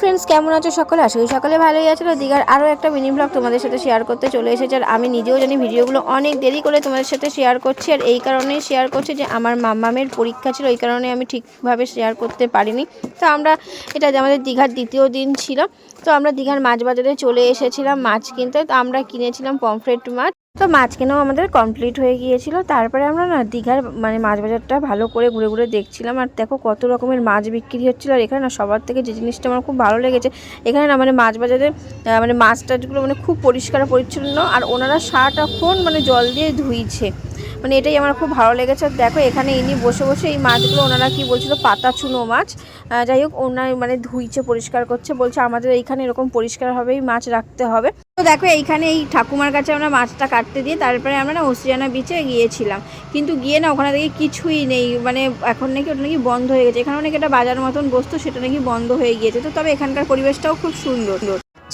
Friends, কেমন আছো সকলে? আশা করি সকলে ভালোই আছো। দীঘার আরও একটা মিনি ব্লগ তোমাদের সাথে শেয়ার করতে চলে এসেছে। আর আমি নিজেও জানি ভিডিওগুলো অনেক দেরি করে তোমাদের সাথে শেয়ার করছি। আর এই কারণেই শেয়ার করছি যে আমার মাম্মামের পরীক্ষা ছিল, এই কারণে আমি ঠিকভাবে শেয়ার করতে পারিনি। তো আমরা এটা আমাদের দীঘার দ্বিতীয় দিন ছিল। তো আমরা দীঘার মাছ বাজারে চলে এসেছিলাম মাছ কিনতে। তো আমরা কিনেছিলাম পমফ্রেট মাছ। তো মাছ কেনাও আমাদের কমপ্লিট হয়ে গিয়েছিল। তারপরে আমরা না দীঘার মাছ বাজারটা ভালো করে ঘুরে ঘুরে দেখছিলাম। আর দেখো কত রকমের মাছ বিক্রি হচ্ছিলো। আর এখানে না সবার থেকে যে জিনিসটা আমার খুব ভালো লেগেছে, এখানে না মাছ বাজারে মাছ টাছগুলো খুব পরিষ্কার পরিচ্ছন্ন। আর ওনারা সারাটাক্ষণ জল দিয়ে ধুইছে, এটাই আমার খুব ভালো লেগেছে। দেখো এখানে ইনি বসে বসে এই মাছগুলো, ওনারা কি বলছিল, পাতা চুনো মাছ, যাই হোক ওনার ধুইছে, পরিষ্কার করছে, বলছে আমাদের এইখানে এরকম পরিষ্কারভাবেই মাছ রাখতে হবে। তো দেখো এইখানে এই ঠাকুমার কাছে আমরা মাছটা কাটতে দিয়ে তারপরে আমরা ওসিয়ানা বিচে গিয়েছিলাম। কিন্তু গিয়ে না ওখানে দেখি কিছুই নেই, এখন নাকি ওটা নাকি বন্ধ হয়ে গেছে। এখানে নাকি একটা বাজার মতন বস্তু, সেটা নাকি বন্ধ হয়ে গিয়েছে। তো তবে এখানকার পরিবেশটাও খুব সুন্দর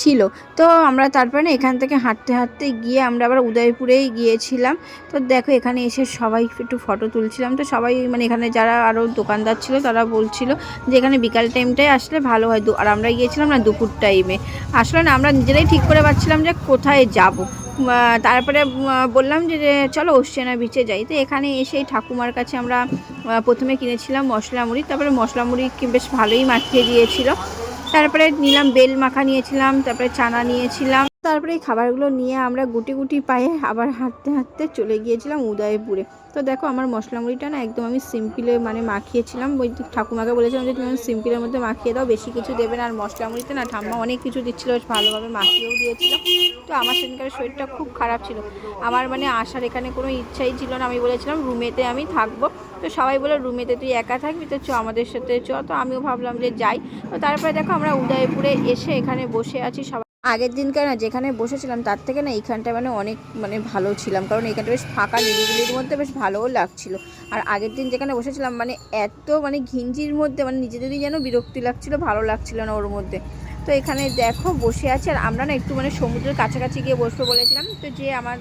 ছিল। তো আমরা তারপরে না এখান থেকে হাঁটতে হাঁটতে গিয়ে আমরা আবার উদয়পুরেই গিয়েছিলাম। তো দেখো এখানে এসে সবাই একটু ফটো তুলছিলাম। তো সবাই এখানে যারা আরও দোকানদার ছিল তারা বলছিল যে এখানে বিকাল টাইমটায় আসলে ভালো হয়। আর আমরা গিয়েছিলাম না দুপুর টাইমে। আসলে না আমরা নিজেরাই ঠিক করে পাচ্ছিলাম যে কোথায় যাব। তারপরে বললাম যে চলো ওসিয়ানা বিচে যাই। তো এখানে এসে ঠাকুমার কাছে আমরা প্রথমে কিনেছিলাম মশলা মুড়ি। তারপরে মশলা মুড়ি বেশ ভালোই মাখিয়ে দিয়েছিল। তারপরে নিলাম বেল মাখা নিয়েছিলাম, তারপরে চানা নিয়েছিলাম। তারপরে এই খাবারগুলো নিয়ে আমরা গুটি গুটি পায়ে আবার হাঁটতে হাঁটতে চলে গিয়েছিলাম উদয়পুরে। তো দেখো আমার মশলা মুড়িটা না একদম আমি সিম্পলে মাখিয়েছিলাম। ওই ঠাকুমাকে বলেছিলাম যে তুমি সিম্পলের মধ্যে মাখিয়ে দাও, বেশি কিছু দেবে না। আর মশলা মুড়িতে না ঠাম্মা অনেক কিছু দিচ্ছিলো, বেশ ভালোভাবে মাখিয়েও দিয়েছিল। তো আমার সেদিনকার শরীরটা খুব খারাপ ছিল, আমার আসার এখানে কোনো ইচ্ছাই ছিল না। আমি বলেছিলাম রুমেতে আমি থাকবো। তো সবাই বলে রুমেতে তুই একা থাকবি, তো চ আমাদের সাথে চ। তো আমিও ভাবলাম যে যাই। তো তারপরে দেখো আমরা উদয়পুরে এসে এখানে বসে আছি সবাই। আগের দিনকার না যেখানে বসেছিলাম তার থেকে না এইখানটা অনেক ভালো ছিলাম, কারণ এইখানটা বেশ ফাঁকা, নিরিবিলির মধ্যে বেশ ভালোও লাগছিল। আর আগের দিন যেখানে বসেছিলাম এত ঘিঞ্জির মধ্যে নিজেদেরই যেন বিরক্তি লাগছিল, ভালো লাগছিল না ওর মধ্যে। তো এখানে দেখো বসে আছে। আর আমরা না একটু সমুদ্রের কাছাকাছি গিয়ে বসবো বলেছিলাম। তো যে আমার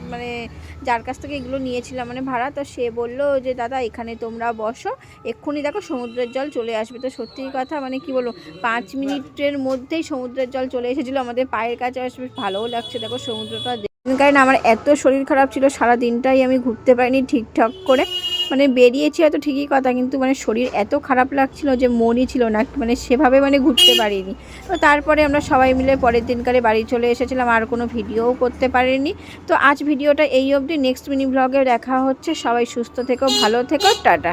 যার কাছ থেকে এগুলো নিয়েছিলাম ভাড়া, তো সে বললো যে দাদা এখানে তোমরা বসো, এক্ষুনি দেখো সমুদ্রের জল চলে আসবে। তো সত্যি কথা কি বলবো, 5 মিনিটের মধ্যেই সমুদ্রের জল চলে এসেছিলো আমাদের পায়ের কাছে। বেশ ভালোও লাগছে দেখো সমুদ্রটা। কারণ আমার এত শরীর খারাপ ছিল, সারা দিনটাই আমি ঘুরতে পারিনি ঠিকঠাক করে। বেরিয়েছি হয়তো ঠিকই কথা, কিন্তু শরীর এত খারাপ লাগছিল যে মনই ছিল না, সেভাবে ঘুরতে পারিনি। তো তারপরে আমরা সবাই মিলে পরের দিনকারে বাড়ি চলে এসেছিলাম, আর কোনো ভিডিওও করতে পারিনি। তো আজ ভিডিওটা এই অবধি, নেক্সট মিনি ব্লগে দেখা হচ্ছে। সবাই সুস্থ থেকো, ভালো থেকো, টাটা।